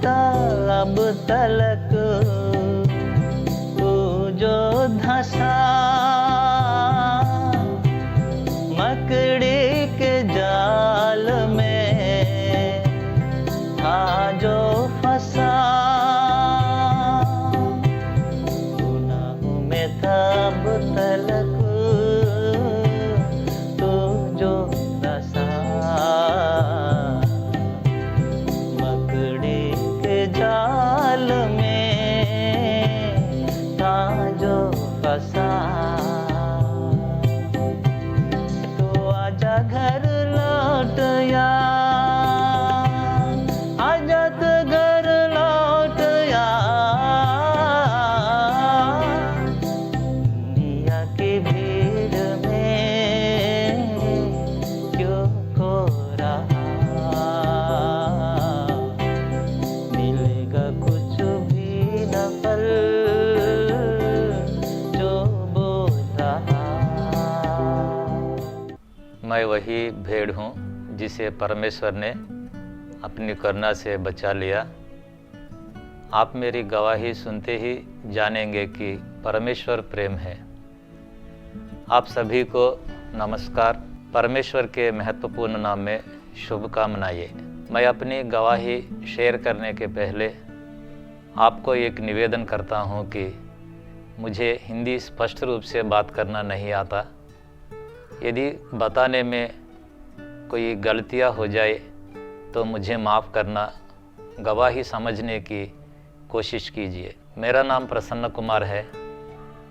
था अब तलक तू जो धंसा मकड़ी के जाल में था जो फंसा गुनाहों में था अब तलक तू जो धंसा मकड़ी के जाल में था जो फंसा तो आजा घर लौट या आजा तो घर लौट या दुनिया की भीड़ में क्यों खो रहा मिलेगा कुछ भी न फल जो बोल रहा। मैं वही भेड़ हूँ जिसे परमेश्वर ने अपनी करुणा से बचा लिया। आप मेरी गवाही सुनते ही जानेंगे कि परमेश्वर प्रेम है। आप सभी को नमस्कार। परमेश्वर के महत्वपूर्ण नाम में शुभकामनाएं। मैं अपनी गवाही शेयर करने के पहले आपको एक निवेदन करता हूँ कि मुझे हिंदी स्पष्ट रूप से बात करना नहीं आता। यदि बताने में कोई गलतियाँ हो जाए तो मुझे माफ़ करना, गवाही समझने की कोशिश कीजिए। मेरा नाम प्रसन्न कुमार है।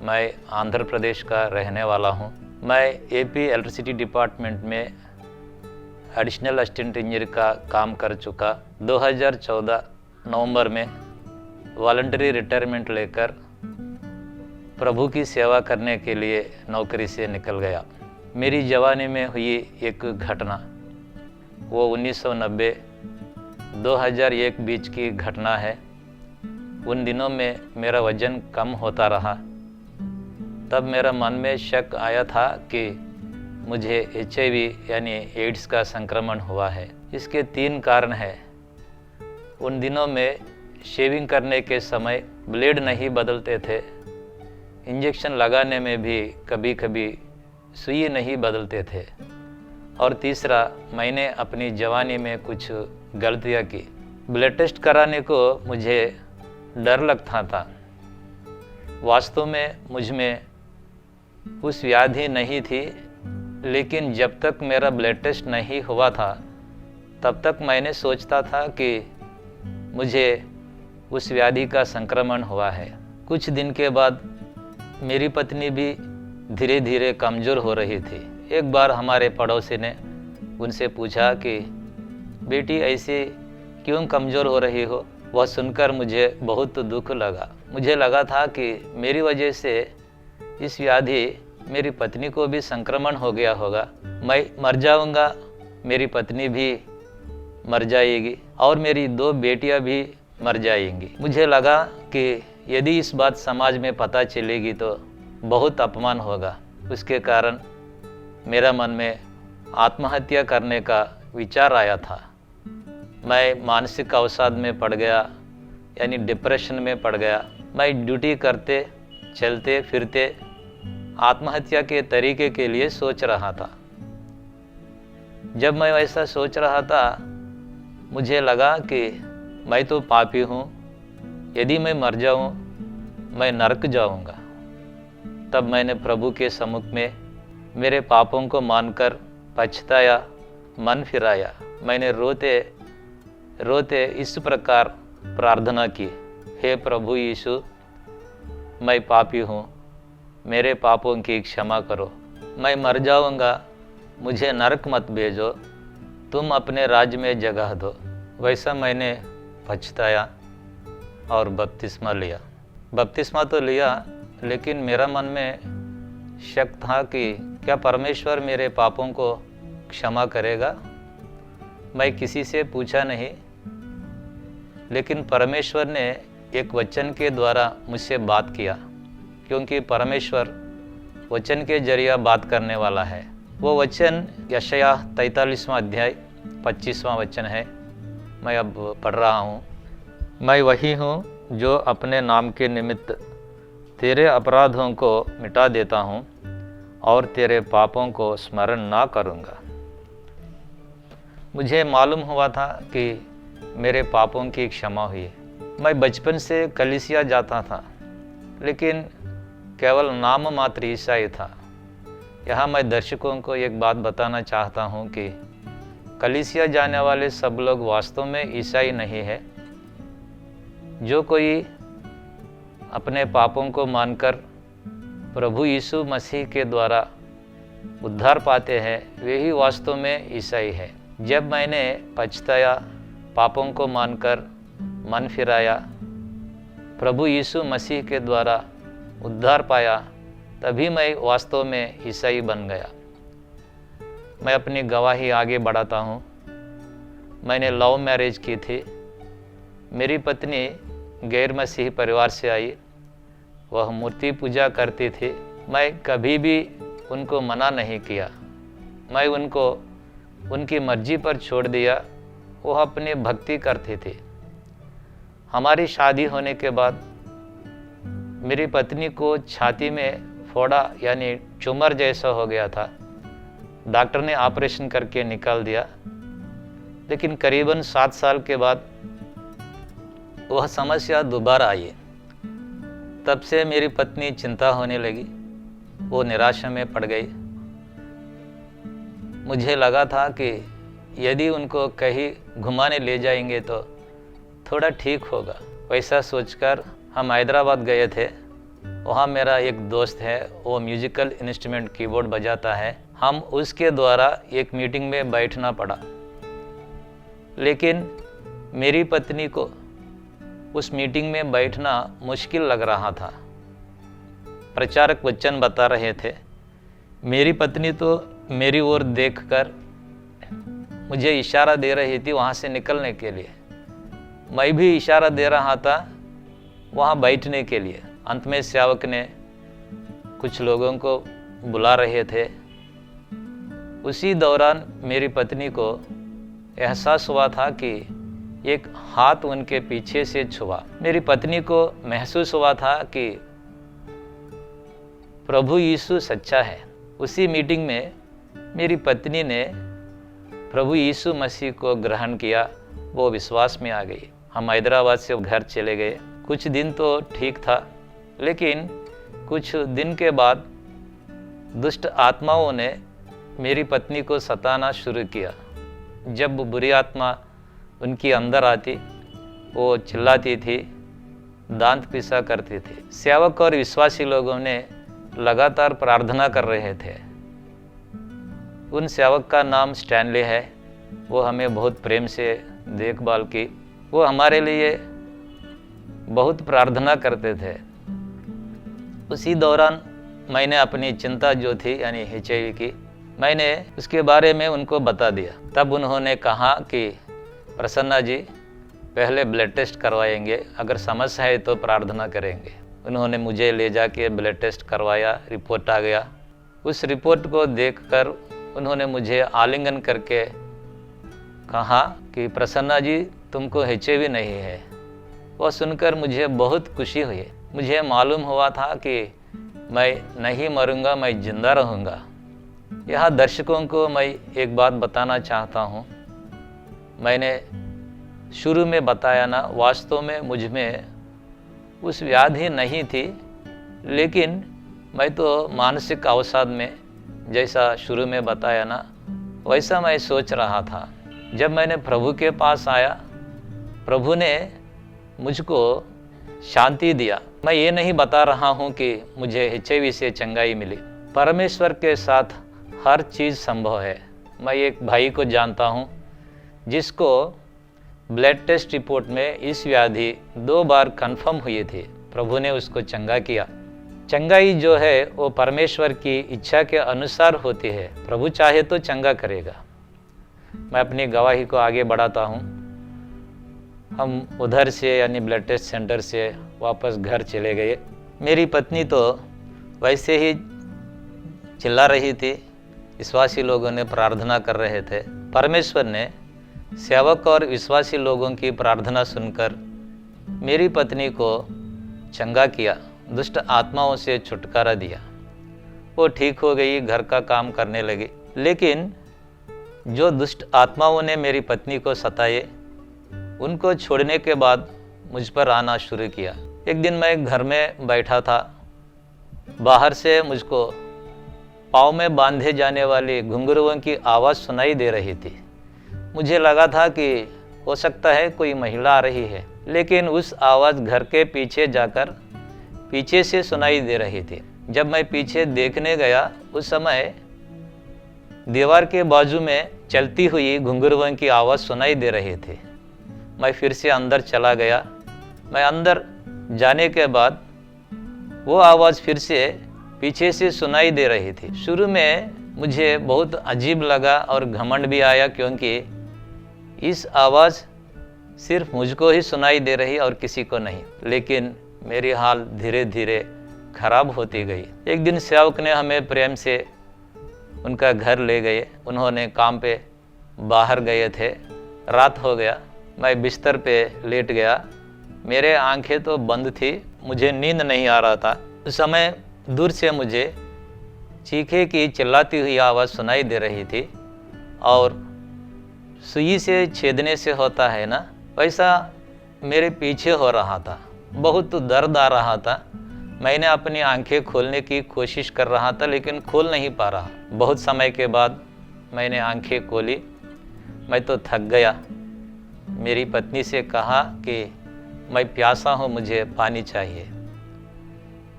मैं आंध्र प्रदेश का रहने वाला हूँ। मैं एपी इलेक्ट्रिसिटी डिपार्टमेंट में एडिशनल असिस्टेंट इंजीनियर का काम कर चुका। 2014 नवंबर में वॉलंटरी रिटायरमेंट लेकर प्रभु की सेवा करने के लिए नौकरी से निकल गया। मेरी जवानी में हुई एक घटना, वो 1990-2001 बीच की घटना है। उन दिनों में मेरा वज़न कम होता रहा। तब मेरा मन में शक आया था कि मुझे HIV यानी एड्स का संक्रमण हुआ है। इसके 3 कारण हैं। उन दिनों में शेविंग करने के समय ब्लेड नहीं बदलते थे। इंजेक्शन लगाने में भी कभी कभी सुई नहीं बदलते थे। और तीसरा, मैंने अपनी जवानी में कुछ गलतियाँ की। ब्लड टेस्ट कराने को मुझे डर लगता था। वास्तव में मुझ में उस व्याधि नहीं थी, लेकिन जब तक मेरा ब्लड टेस्ट नहीं हुआ था तब तक मैंने सोचता था कि मुझे उस व्याधि का संक्रमण हुआ है। कुछ दिन के बाद मेरी पत्नी भी धीरे धीरे कमज़ोर हो रही थी। एक बार हमारे पड़ोसी ने उनसे पूछा कि बेटी ऐसे क्यों कमज़ोर हो रही हो। वह सुनकर मुझे बहुत दुख लगा। मुझे लगा था कि मेरी वजह से इस व्याधि मेरी पत्नी को भी संक्रमण हो गया होगा। मैं मर जाऊंगा, मेरी पत्नी भी मर जाएगी और मेरी 2 बेटियां भी मर जाएंगी। मुझे लगा कि यदि इस बात समाज में पता चलेगी तो बहुत अपमान होगा। उसके कारण मेरा मन में आत्महत्या करने का विचार आया था। मैं मानसिक अवसाद में पड़ गया, यानी डिप्रेशन में पड़ गया। मैं ड्यूटी करते चलते फिरते आत्महत्या के तरीके के लिए सोच रहा था। जब मैं ऐसा सोच रहा था, मुझे लगा कि मैं तो पापी हूँ। यदि मैं मर जाऊँ, मैं नरक जाऊँगा। तब मैंने प्रभु के सम्मुख में मेरे पापों को मानकर पछताया, मन फिराया। मैंने रोते रोते इस प्रकार प्रार्थना की, हे प्रभु यीशु, मैं पापी हूँ, मेरे पापों की क्षमा करो। मैं मर जाऊँगा, मुझे नरक मत भेजो, तुम अपने राज्य में जगह दो। वैसा मैंने पछताया और बपतिस्मा लिया। बपतिस्मा तो लिया, लेकिन मेरा मन में शक था कि क्या परमेश्वर मेरे पापों को क्षमा करेगा। मैं किसी से पूछा नहीं, लेकिन परमेश्वर ने एक वचन के द्वारा मुझसे बात किया, क्योंकि परमेश्वर वचन के जरिए बात करने वाला है। वो वचन यशायाह 43वां अध्याय 25वां वचन है। मैं अब पढ़ रहा हूँ। मैं वही हूँ जो अपने नाम के निमित्त तेरे अपराधों को मिटा देता हूँ और तेरे पापों को स्मरण ना करूँगा। मुझे मालूम हुआ था कि मेरे पापों की क्षमा हुई। मैं बचपन से कलीसिया जाता था, लेकिन केवल नाम मात्र ईसाई था। यहाँ मैं दर्शकों को एक बात बताना चाहता हूँ कि कलीसिया जाने वाले सब लोग वास्तव में ईसाई नहीं है। जो कोई अपने पापों को मानकर प्रभु यीशु मसीह के द्वारा उद्धार पाते हैं, वे ही वास्तव में ईसाई है। जब मैंने पछताया, पापों को मानकर मन फिराया, प्रभु यीशु मसीह के द्वारा उद्धार पाया, तभी मैं वास्तव में ईसाई बन गया। मैं अपनी गवाही आगे बढ़ाता हूँ। मैंने लव मैरिज की थी। मेरी पत्नी गैर मसीही परिवार से आई। वह मूर्ति पूजा करती थी। मैं कभी भी उनको मना नहीं किया। मैं उनको उनकी मर्जी पर छोड़ दिया। वह अपनी भक्ति करती थी। हमारी शादी होने के बाद मेरी पत्नी को छाती में फोड़ा यानी ट्यूमर जैसा हो गया था। डॉक्टर ने ऑपरेशन करके निकाल दिया, लेकिन करीबन 7 साल के बाद वह समस्या दोबारा आई। तब से मेरी पत्नी चिंता होने लगी। वो निराशा में पड़ गई। मुझे लगा था कि यदि उनको कहीं घुमाने ले जाएंगे तो थोड़ा ठीक होगा। वैसा सोचकर हम हैदराबाद गए थे। वहाँ मेरा एक दोस्त है, वो म्यूजिकल इंस्ट्रूमेंट कीबोर्ड बजाता है। हम उसके द्वारा एक मीटिंग में बैठना पड़ा, लेकिन मेरी पत्नी को उस मीटिंग में बैठना मुश्किल लग रहा था। प्रचारक वचन बता रहे थे। मेरी पत्नी तो मेरी ओर देखकर मुझे इशारा दे रही थी वहाँ से निकलने के लिए। मैं भी इशारा दे रहा था वहाँ बैठने के लिए। अंत में सेवक ने कुछ लोगों को बुला रहे थे। उसी दौरान मेरी पत्नी को एहसास हुआ था कि एक हाथ उनके पीछे से छुआ। मेरी पत्नी को महसूस हुआ था कि प्रभु यीशु सच्चा है। उसी मीटिंग में मेरी पत्नी ने प्रभु यीशु मसीह को ग्रहण किया। वो विश्वास में आ गई। हम हैदराबाद से घर चले गए। कुछ दिन तो ठीक था, लेकिन कुछ दिन के बाद दुष्ट आत्माओं ने मेरी पत्नी को सताना शुरू किया। जब बुरी आत्मा उनके अंदर आती, वो चिल्लाती थी, दांत पिसा करती थी। सेवक और विश्वासी लोगों ने लगातार प्रार्थना कर रहे थे। उन सेवक का नाम स्टैनली है। वो हमें बहुत प्रेम से देखभाल की। वो हमारे लिए बहुत प्रार्थना करते थे। उसी दौरान मैंने अपनी चिंता जो थी यानी HIV की, मैंने उसके बारे में उनको बता दिया। तब उन्होंने कहा कि प्रसन्ना जी, पहले ब्लड टेस्ट करवाएंगे, अगर समस्या है तो प्रार्थना करेंगे। उन्होंने मुझे ले जाके ब्लड टेस्ट करवाया। रिपोर्ट आ गया। उस रिपोर्ट को देखकर उन्होंने मुझे आलिंगन करके कहा कि प्रसन्ना जी, तुमको HIV नहीं है। वह सुनकर मुझे बहुत खुशी हुई। मुझे मालूम हुआ था कि मैं नहीं मरूंगा, मैं जिंदा रहूंगा। यहाँ दर्शकों को मैं एक बात बताना चाहता हूँ। मैंने शुरू में बताया ना, वास्तव में मुझ में उस व्याधि नहीं थी, लेकिन मैं तो मानसिक अवसाद में, जैसा शुरू में बताया ना, वैसा मैं सोच रहा था। जब मैंने प्रभु के पास आया, प्रभु ने मुझको शांति दिया। मैं ये नहीं बता रहा हूँ कि मुझे HIV से चंगाई मिली। परमेश्वर के साथ हर चीज़ संभव है। मैं एक भाई को जानता हूँ जिसको ब्लड टेस्ट रिपोर्ट में इस व्याधि 2 बार कंफर्म हुई थी। प्रभु ने उसको चंगा किया। चंगाई जो है वो परमेश्वर की इच्छा के अनुसार होती है। प्रभु चाहे तो चंगा करेगा। मैं अपनी गवाही को आगे बढ़ाता हूँ। हम उधर से यानी ब्लड टेस्ट सेंटर से वापस घर चले गए। मेरी पत्नी तो वैसे ही चिल्ला रही थी। विश्वासी लोगों ने प्रार्थना कर रहे थे। परमेश्वर ने सेवक और विश्वासी लोगों की प्रार्थना सुनकर मेरी पत्नी को चंगा किया, दुष्ट आत्माओं से छुटकारा दिया। वो ठीक हो गई, घर का काम करने लगी। लेकिन जो दुष्ट आत्माओं ने मेरी पत्नी को सताए, उनको छोड़ने के बाद मुझ पर आना शुरू किया। एक दिन मैं घर में बैठा था, बाहर से मुझको पाँव में बांधे जाने वाली घुंघरुओं की आवाज़ सुनाई दे रही थी। मुझे लगा था कि हो सकता है कोई महिला आ रही है, लेकिन उस आवाज़ घर के पीछे जाकर पीछे से सुनाई दे रही थी। जब मैं पीछे देखने गया, उस समय दीवार के बाजू में चलती हुई घुंघरुओं की आवाज़ सुनाई दे रही थी। मैं फिर से अंदर चला गया। मैं अंदर जाने के बाद वो आवाज़ फिर से पीछे से सुनाई दे रही थी। शुरू में मुझे बहुत अजीब लगा और घमंड भी आया, क्योंकि इस आवाज़ सिर्फ मुझको ही सुनाई दे रही और किसी को नहीं। लेकिन मेरी हाल धीरे धीरे खराब होती गई। एक दिन सेवक ने हमें प्रेम से उनका घर ले गए। उन्होंने काम पे बाहर गए थे। रात हो गया, मैं बिस्तर पे लेट गया। मेरे आंखें तो बंद थी, मुझे नींद नहीं आ रहा था। उस समय दूर से मुझे चीखे की चिल्लाती हुई आवाज़ सुनाई दे रही थी, और सुई से छेदने से होता है ना, वैसा मेरे पीछे हो रहा था। बहुत दर्द आ रहा था। मैंने अपनी आंखें खोलने की कोशिश कर रहा था, लेकिन खोल नहीं पा रहा। बहुत समय के बाद मैंने आंखें खोली। मैं तो थक गया। मेरी पत्नी से कहा कि मैं प्यासा हूँ, मुझे पानी चाहिए।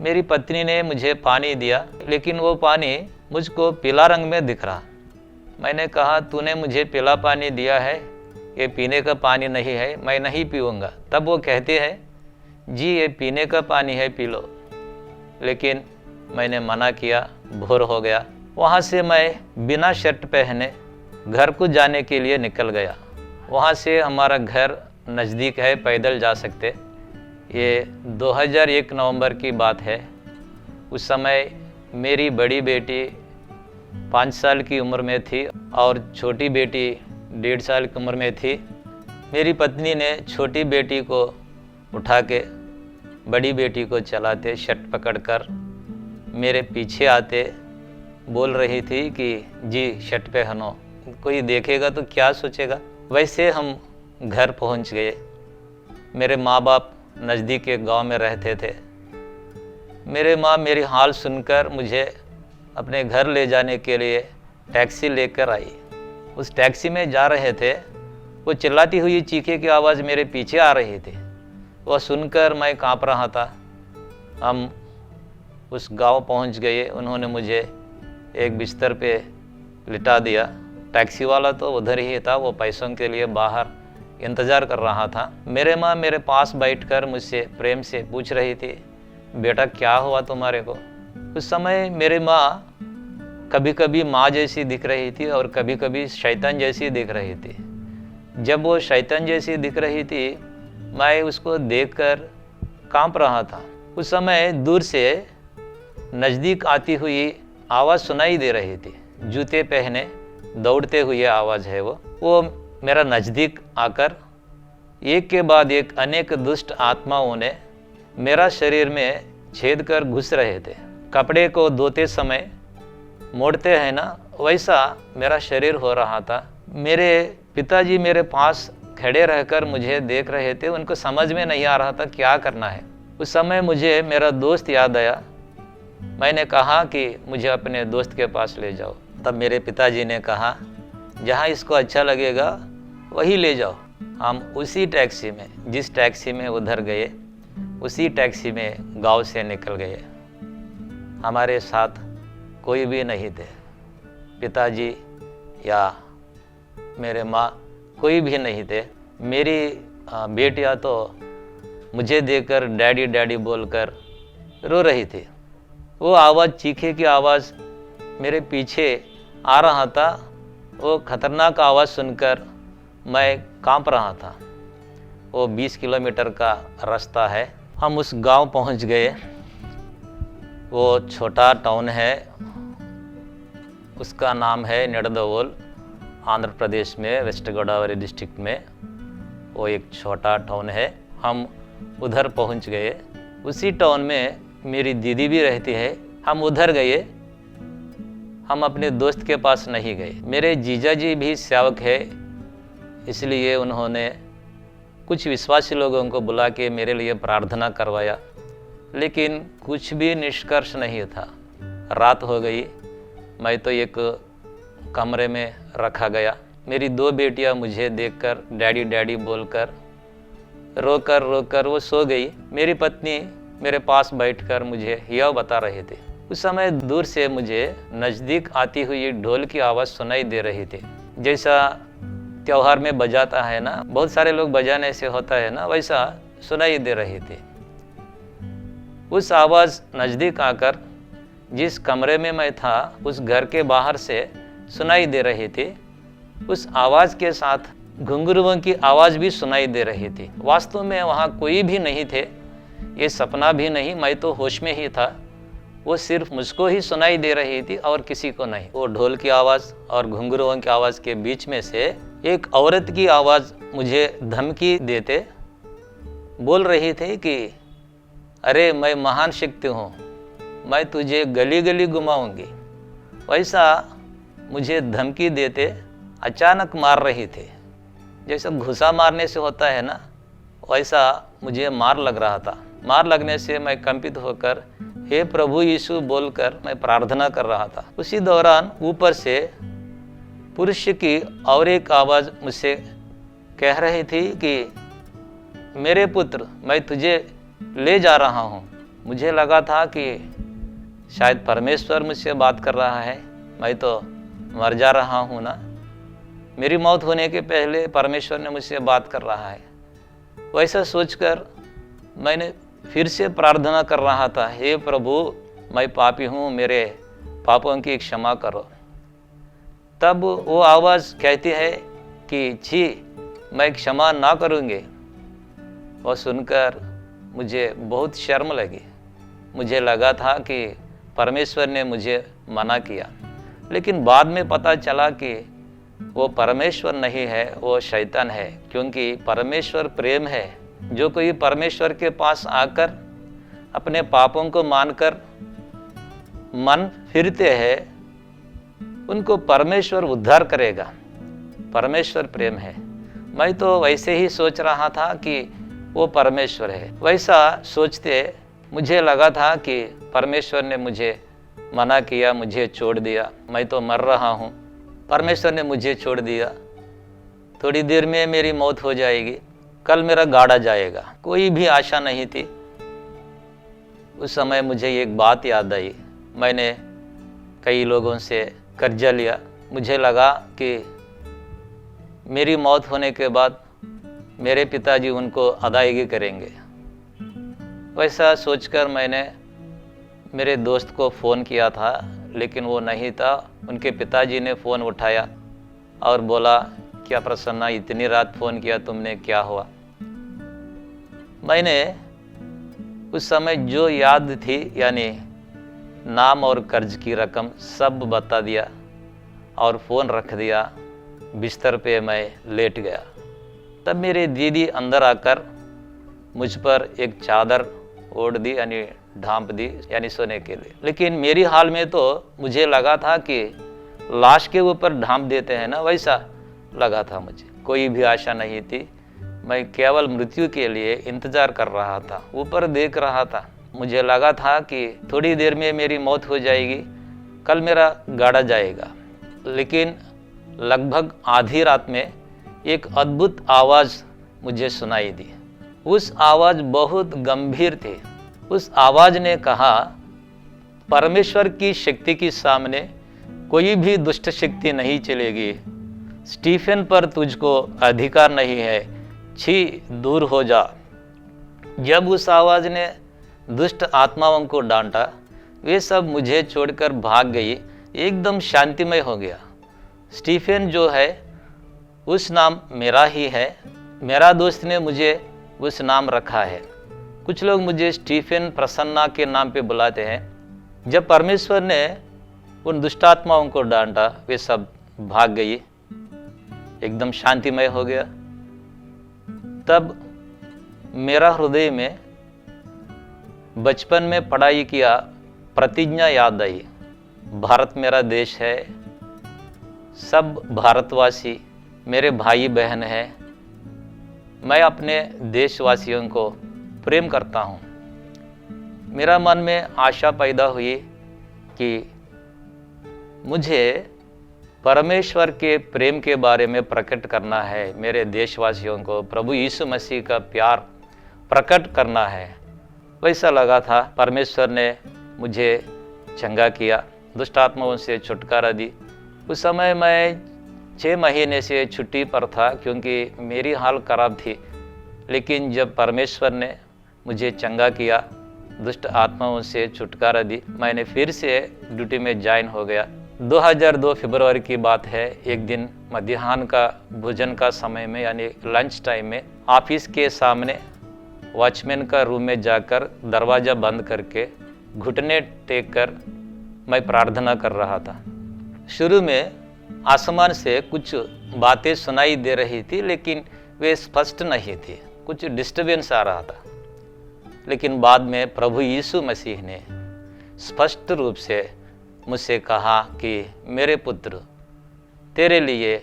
मेरी पत्नी ने मुझे पानी दिया, लेकिन वो पानी मुझको पीला रंग में दिख रहा। मैंने कहा, तूने मुझे पीला पानी दिया है, ये पीने का पानी नहीं है, मैं नहीं पीऊँगा। तब वो कहते हैं, जी ये पीने का पानी है, पी लो। लेकिन मैंने मना किया, भोर हो गया। वहाँ से मैं बिना शर्ट पहने घर को जाने के लिए निकल गया। वहाँ से हमारा घर नज़दीक है, पैदल जा सकते। ये 2001 नवंबर की बात है। उस समय मेरी बड़ी बेटी 5 साल की उम्र में थी और छोटी बेटी 1.5 साल की उम्र में थी। मेरी पत्नी ने छोटी बेटी को उठा के बड़ी बेटी को चलाते, शर्ट पकड़कर मेरे पीछे आते बोल रही थी कि जी शर्ट पहनो, कोई देखेगा तो क्या सोचेगा। वैसे हम घर पहुंच गए। मेरे माँ बाप नज़दीक के गांव में रहते थे। मेरे माँ मेरी हाल सुनकर मुझे अपने घर ले जाने के लिए टैक्सी लेकर आई। उस टैक्सी में जा रहे थे, वो चिल्लाती हुई चीखे की आवाज़ मेरे पीछे आ रही थी। वह सुनकर मैं काँप रहा था। हम उस गांव पहुंच गए। उन्होंने मुझे एक बिस्तर पे लिटा दिया। टैक्सी वाला तो उधर ही था, वो पैसों के लिए बाहर इंतज़ार कर रहा था। मेरे माँ मेरे पास बैठकर मुझसे प्रेम से पूछ रही थी, बेटा क्या हुआ तुम्हारे को। उस समय मेरी माँ कभी कभी माँ जैसी दिख रही थी और कभी कभी शैतान जैसी दिख रही थी। जब वो शैतान जैसी दिख रही थी, मैं उसको देखकर कांप रहा था। उस समय दूर से नज़दीक आती हुई आवाज़ सुनाई दे रही थी। जूते पहने दौड़ते हुए आवाज़ है वो मेरा नज़दीक आकर एक के बाद एक अनेक दुष्ट आत्माओं ने मेरा शरीर में छेद कर घुस रहे थे। कपड़े को धोते समय मोड़ते हैं ना, वैसा मेरा शरीर हो रहा था। मेरे पिताजी मेरे पास खड़े रहकर मुझे देख रहे थे। उनको समझ में नहीं आ रहा था क्या करना है। उस समय मुझे मेरा दोस्त याद आया। मैंने कहा कि मुझे अपने दोस्त के पास ले जाओ। तब मेरे पिताजी ने कहा, जहाँ इसको अच्छा लगेगा वही ले जाओ। हम उसी टैक्सी में, जिस टैक्सी में उधर गए, उसी टैक्सी में गांव से निकल गए। हमारे साथ कोई भी नहीं थे, पिताजी या मेरे माँ कोई भी नहीं थे। मेरी बेटियाँ तो मुझे देखकर डैडी डैडी बोलकर रो रही थी। वो आवाज़, चीखे की आवाज़ मेरे पीछे आ रहा था। वो खतरनाक आवाज़ सुनकर मैं कांप रहा था। वो 20 किलोमीटर का रास्ता है। हम उस गांव पहुंच गए। वो छोटा टाउन है, उसका नाम है निडदवोल, आंध्र प्रदेश में, वेस्ट गोदावरी डिस्ट्रिक्ट में। वो एक छोटा टाउन है। हम उधर पहुंच गए। उसी टाउन में मेरी दीदी भी रहती है। हम उधर गए, हम अपने दोस्त के पास नहीं गए। मेरे जीजा जी भी सेवक है, इसलिए उन्होंने कुछ विश्वासी लोगों को बुला के मेरे लिए प्रार्थना करवाया, लेकिन कुछ भी निष्कर्ष नहीं था। रात हो गई, मैं तो एक कमरे में रखा गया। मेरी 2 बेटियां मुझे देखकर डैडी डैडी बोलकर रोकर वो सो गई। मेरी पत्नी मेरे पास बैठकर मुझे यह बता रहे थे। उस समय दूर से मुझे नज़दीक आती हुई ढोल की आवाज़ सुनाई दे रही थी, जैसा त्योहार में बजाता है ना, बहुत सारे लोग बजाने से होता है ना, वैसा सुनाई दे रही थी। उस आवाज़ नज़दीक आकर जिस कमरे में मैं था उस घर के बाहर से सुनाई दे रही थी। उस आवाज़ के साथ घुंघरुओं की आवाज़ भी सुनाई दे रही थी। वास्तव में वहाँ कोई भी नहीं थे, ये सपना भी नहीं, मैं तो होश में ही था। वो सिर्फ मुझको ही सुनाई दे रही थी और किसी को नहीं। वो ढोल की आवाज़ और घुंघरुओं की आवाज़ के बीच में से एक औरत की आवाज़ मुझे धमकी देते बोल रही थी कि अरे मैं महान शक्ति हूँ, मैं तुझे गली गली घुमाऊंगी। वैसा मुझे धमकी देते अचानक मार रही थी, जैसा घुसा मारने से होता है ना, वैसा मुझे मार लग रहा था। मार लगने से मैं कंपित होकर हे प्रभु यीशु बोलकर मैं प्रार्थना कर रहा था। उसी दौरान ऊपर से पुरुष की और एक आवाज़ मुझसे कह रही थी कि मेरे पुत्र, मैं तुझे ले जा रहा हूँ। मुझे लगा था कि शायद परमेश्वर मुझसे बात कर रहा है, मैं तो मर जा रहा हूँ ना, मेरी मौत होने के पहले परमेश्वर ने मुझसे बात कर रहा है। वैसा सोचकर मैंने फिर से प्रार्थना कर रहा था, हे प्रभु मैं पापी हूँ, मेरे पापों की क्षमा करो। तब वो आवाज़ कहती है कि छी मैं क्षमा ना करूँगी। वो सुनकर मुझे बहुत शर्म लगी। मुझे लगा था कि परमेश्वर ने मुझे मना किया, लेकिन बाद में पता चला कि वो परमेश्वर नहीं है, वो शैतान है। क्योंकि परमेश्वर प्रेम है। जो कोई परमेश्वर के पास आकर अपने पापों को मानकर मन फिरते हैं, उनको परमेश्वर उद्धार करेगा। परमेश्वर प्रेम है। मैं तो वैसे ही सोच रहा था कि वो परमेश्वर है। वैसा सोचते मुझे लगा था कि परमेश्वर ने मुझे मना किया, मुझे छोड़ दिया, मैं तो मर रहा हूँ, परमेश्वर ने मुझे छोड़ दिया, थोड़ी देर में मेरी मौत हो जाएगी, कल मेरा गाड़ा जाएगा। कोई भी आशा नहीं थी। उस समय मुझे एक बात याद आई। मैंने कई लोगों से कर्जा लिया। मुझे लगा कि मेरी मौत होने के बाद मेरे पिताजी उनको अदायगी करेंगे। वैसा सोचकर मैंने मेरे दोस्त को फ़ोन किया था, लेकिन वो नहीं था। उनके पिताजी ने फ़ोन उठाया और बोला, क्या प्रसन्ना, इतनी रात फ़ोन किया तुमने, क्या हुआ? मैंने उस समय जो याद थी, यानी नाम और कर्ज की रकम सब बता दिया और फ़ोन रख दिया। बिस्तर पे मैं लेट गया। तब मेरी दीदी अंदर आकर मुझ पर एक चादर ओढ़ दी, यानी ढांप दी, यानी सोने के लिए। लेकिन मेरी हाल में तो मुझे लगा था कि लाश के ऊपर ढांप देते हैं ना, वैसा लगा था मुझे। कोई भी आशा नहीं थी। मैं केवल मृत्यु के लिए इंतजार कर रहा था, ऊपर देख रहा था। मुझे लगा था कि थोड़ी देर में मेरी मौत हो जाएगी, कल मेरा गाड़ा जाएगा। लेकिन लगभग आधी रात में एक अद्भुत आवाज़ मुझे सुनाई दी। उस आवाज़ बहुत गंभीर थी। उस आवाज़ ने कहा, परमेश्वर की शक्ति के सामने कोई भी दुष्ट शक्ति नहीं चलेगी। स्टीफन पर तुझको अधिकार नहीं है, छी दूर हो जा। जब उस आवाज़ ने दुष्ट आत्माओं को डांटा, वे सब मुझे छोड़कर भाग गई। एकदम शांतिमय हो गया। स्टीफन जो है उस नाम मेरा ही है। मेरा दोस्त ने मुझे उस नाम रखा है। कुछ लोग मुझे स्टीफन प्रसन्ना के नाम पे बुलाते हैं। जब परमेश्वर ने उन दुष्टात्माओं को डांटा, वे सब भाग गई, एकदम शांतिमय हो गया। तब मेरा हृदय में बचपन में पढ़ाई किया प्रतिज्ञा याद आई। भारत मेरा देश है, सब भारतवासी मेरे भाई बहन हैं, मैं अपने देशवासियों को प्रेम करता हूँ। मेरा मन में आशा पैदा हुई कि मुझे परमेश्वर के प्रेम के बारे में प्रकट करना है, मेरे देशवासियों को प्रभु यीशु मसीह का प्यार प्रकट करना है। वैसा लगा था। परमेश्वर ने मुझे चंगा किया, दुष्ट आत्माओं से छुटकारा दी। उस समय मैं 6 महीने से छुट्टी पर था क्योंकि मेरी हाल खराब थी। लेकिन जब परमेश्वर ने मुझे चंगा किया, दुष्ट आत्माओं से छुटकारा दी, मैंने फिर से ड्यूटी में ज्वाइन हो गया। 2002 फरवरी की बात है। एक दिन मध्याह्न का भोजन का समय में यानी लंच टाइम में ऑफिस के सामने वॉचमैन का रूम में जाकर दरवाज़ा बंद करके घुटने टेक कर मैं प्रार्थना कर रहा था। शुरू में आसमान से कुछ बातें सुनाई दे रही थी, लेकिन वे स्पष्ट नहीं थी, कुछ डिस्टर्बेंस आ रहा था। लेकिन बाद में प्रभु यीशु मसीह ने स्पष्ट रूप से मुझसे कहा कि मेरे पुत्र, तेरे लिए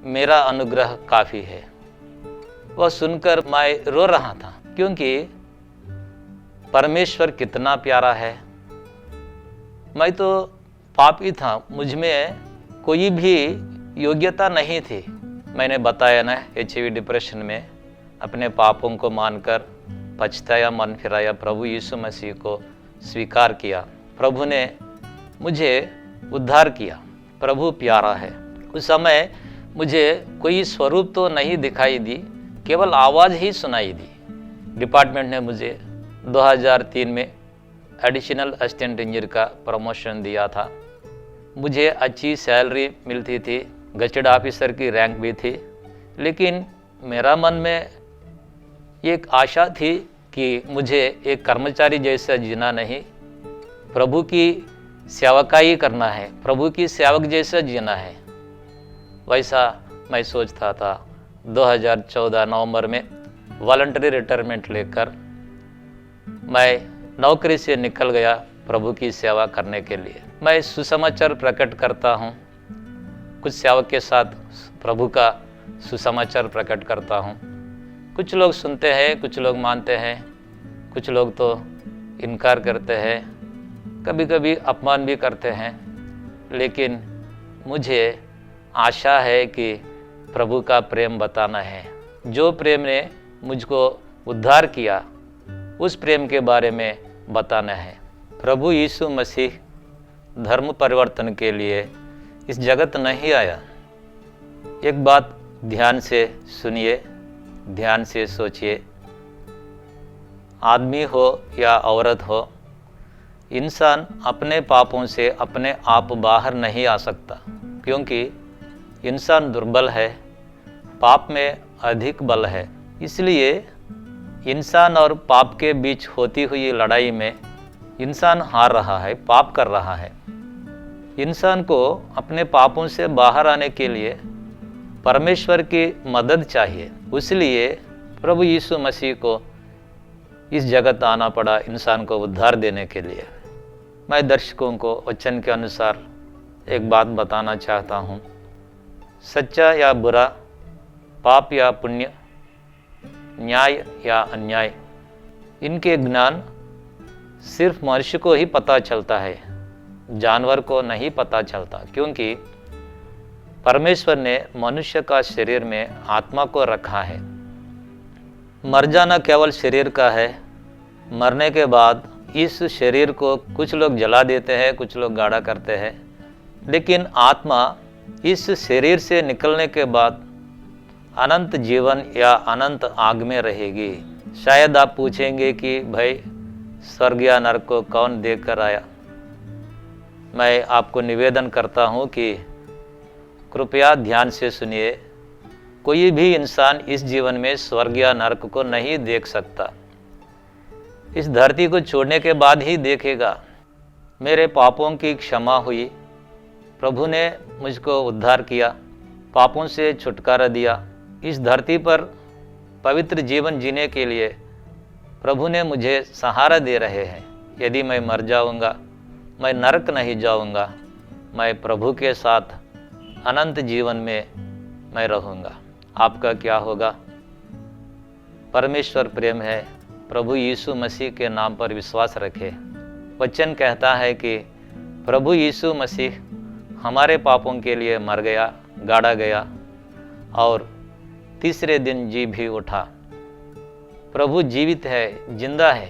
मेरा अनुग्रह काफ़ी है। वह सुनकर मैं रो रहा था, क्योंकि परमेश्वर कितना प्यारा है। मैं तो पापी था, मुझ में कोई भी योग्यता नहीं थी। मैंने बताया ना, HIV डिप्रेशन में अपने पापों को मानकर पछताया, मन फिराया, प्रभु यीशु मसीह को स्वीकार किया। प्रभु ने मुझे उद्धार किया। प्रभु प्यारा है। उस समय मुझे कोई स्वरूप तो नहीं दिखाई दी, केवल आवाज़ ही सुनाई दी। डिपार्टमेंट ने मुझे 2003 में एडिशनल असिस्टेंट इंजीनियर का प्रमोशन दिया था। मुझे अच्छी सैलरी मिलती थी, गजेटेड ऑफिसर की रैंक भी थी। लेकिन मेरा मन में एक आशा थी कि मुझे एक कर्मचारी जैसा जीना नहीं, प्रभु की सेवकाई करना है, प्रभु की सेवक जैसा जीना है। वैसा मैं सोचता था। 2014 नवंबर में वॉलंटरी रिटायरमेंट लेकर मैं नौकरी से निकल गया प्रभु की सेवा करने के लिए। मैं सुसमाचार प्रकट करता हूँ, कुछ सेवक के साथ प्रभु का सुसमाचार प्रकट करता हूँ। कुछ लोग सुनते हैं, कुछ लोग मानते हैं, कुछ लोग तो इनकार करते हैं, कभी कभी अपमान भी करते हैं। लेकिन मुझे आशा है कि प्रभु का प्रेम बताना है। जो प्रेम ने मुझको उद्धार किया, उस प्रेम के बारे में बताना है। प्रभु यीशु मसीह धर्म परिवर्तन के लिए इस जगत नहीं आया। एक बात ध्यान से सुनिए, ध्यान से सोचिए। आदमी हो या औरत हो, इंसान अपने पापों से अपने आप बाहर नहीं आ सकता, क्योंकि इंसान दुर्बल है, पाप में अधिक बल है। इसलिए इंसान और पाप के बीच होती हुई लड़ाई में इंसान हार रहा है, पाप कर रहा है। इंसान को अपने पापों से बाहर आने के लिए परमेश्वर की मदद चाहिए। इसलिए प्रभु यीशु मसीह को इस जगत आना पड़ा इंसान को उद्धार देने के लिए। मैं दर्शकों को वचन के अनुसार एक बात बताना चाहता हूँ। सच्चा या बुरा, पाप या पुण्य, न्याय या अन्याय, इनके ज्ञान सिर्फ मनुष्य को ही पता चलता है, जानवर को नहीं पता चलता। क्योंकि परमेश्वर ने मनुष्य का शरीर में आत्मा को रखा है। मर जाना केवल शरीर का है। मरने के बाद इस शरीर को कुछ लोग जला देते हैं, कुछ लोग गाढ़ा करते हैं, लेकिन आत्मा इस शरीर से निकलने के बाद अनंत जीवन या अनंत आग में रहेगी। शायद आप पूछेंगे कि भाई स्वर्ग या नरक को कौन देख कर आया। मैं आपको निवेदन करता हूँ कि कृपया ध्यान से सुनिए। कोई भी इंसान इस जीवन में स्वर्ग या नरक को नहीं देख सकता, इस धरती को छोड़ने के बाद ही देखेगा। मेरे पापों की क्षमा हुई, प्रभु ने मुझको उद्धार किया, पापों से छुटकारा दिया। इस धरती पर पवित्र जीवन जीने के लिए प्रभु ने मुझे सहारा दे रहे हैं। यदि मैं मर जाऊंगा, मैं नरक नहीं जाऊंगा, मैं प्रभु के साथ अनंत जीवन में मैं रहूंगा। आपका क्या होगा? परमेश्वर प्रेम है। प्रभु यीशु मसीह के नाम पर विश्वास रखें। वचन कहता है कि प्रभु यीशु मसीह हमारे पापों के लिए मर गया, गाड़ा गया और तीसरे दिन जी भी उठा। प्रभु जीवित है, जिंदा है।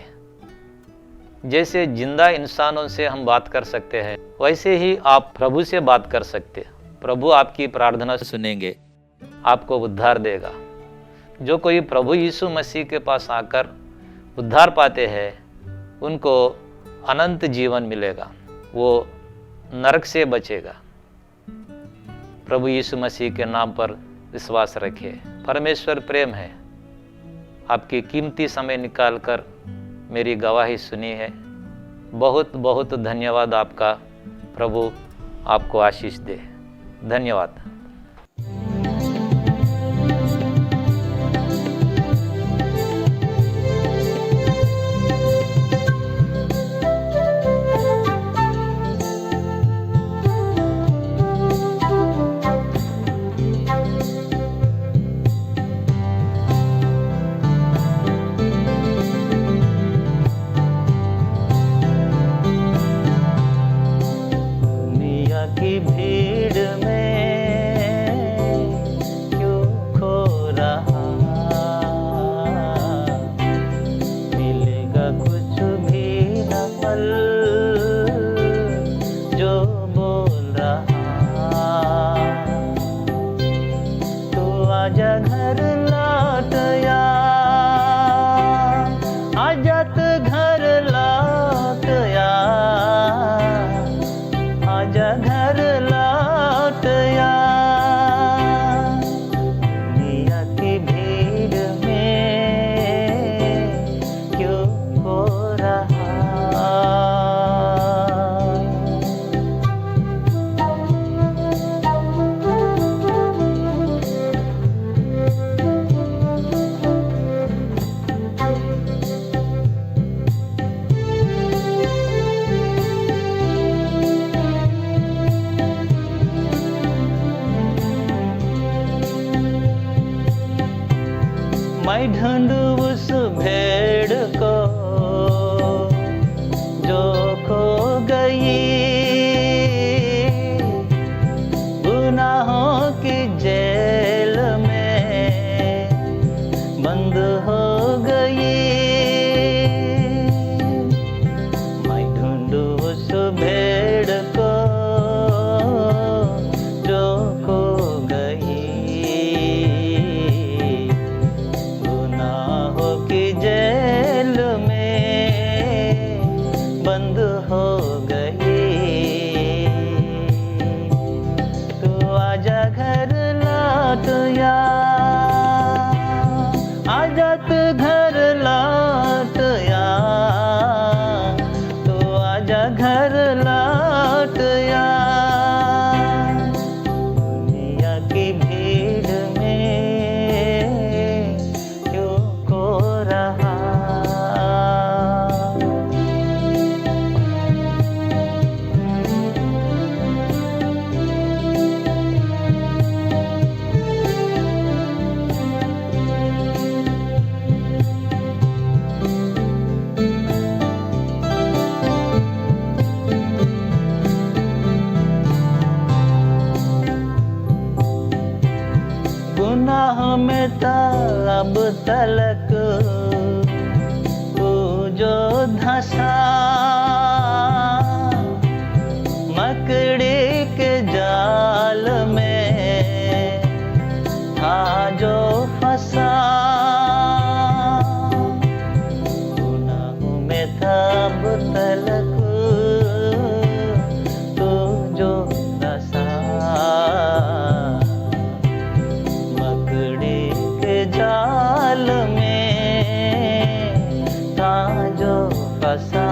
जैसे जिंदा इंसानों से हम बात कर सकते हैं, वैसे ही आप प्रभु से बात कर सकते हैं। प्रभु आपकी प्रार्थना सुनेंगे, आपको उद्धार देगा। जो कोई प्रभु यीशु मसीह के पास आकर उद्धार पाते हैं, उनको अनंत जीवन मिलेगा, वो नरक से बचेगा। प्रभु यीशु मसीह के नाम पर विश्वास रखिए। परमेश्वर प्रेम है। आपकी कीमती समय निकालकर मेरी गवाही सुनी है। बहुत बहुत धन्यवाद आपका। प्रभु आपको आशीष दे। धन्यवाद। की भीड़ में क्यों खो रहा, मिलेगा कुछ भी न पल जो बोल रहा। तू आजा घर लौट या, आजा तू घर लौट या, आजा घर लौट या। दुनिया की भीड़ में क्यों खो रहा। मैं ढूंढूं उस भेड़ को जो खो गई, गुनाहों की जेल में बंद हो गई। मैं ढूंढूं उस भेड़ को जो खो गई, जेल में बंद हो गई। तू आजा घर लौट या, आजा तू घर लौट या, तू आजा घर लौट या। दुनिया की भीड़ में क्यों खो रहा। गुनाह में अब तलक तू जो धंसा, मकड़ी के जाल में था जो फंसा। गुनाह में अब तलक तू जो धंसा, जाल में था जो फंसा।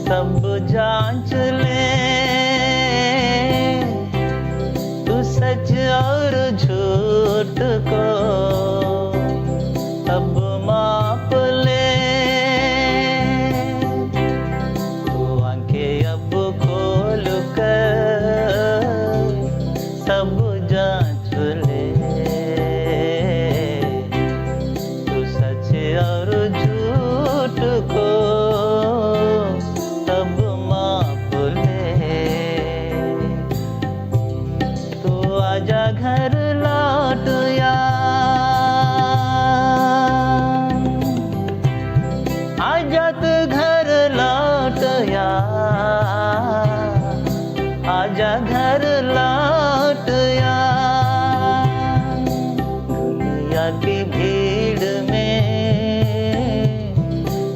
सब जांच ले, तू सच और झूठ को सब माप ले। तू आंखें अब खोल कर सब जांच ले, तू सच और झूठ को सब माप ले। तू आजा घर लौट यार, आजा तू घर लौट यार, आजा घर लौट यार। दुनिया की भीड़ में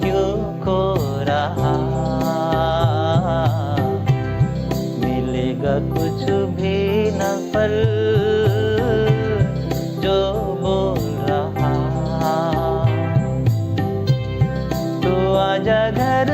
क्यों खो रहा, मिलेगा कुछ भी न फल जो बोल रहा। तू आजा घर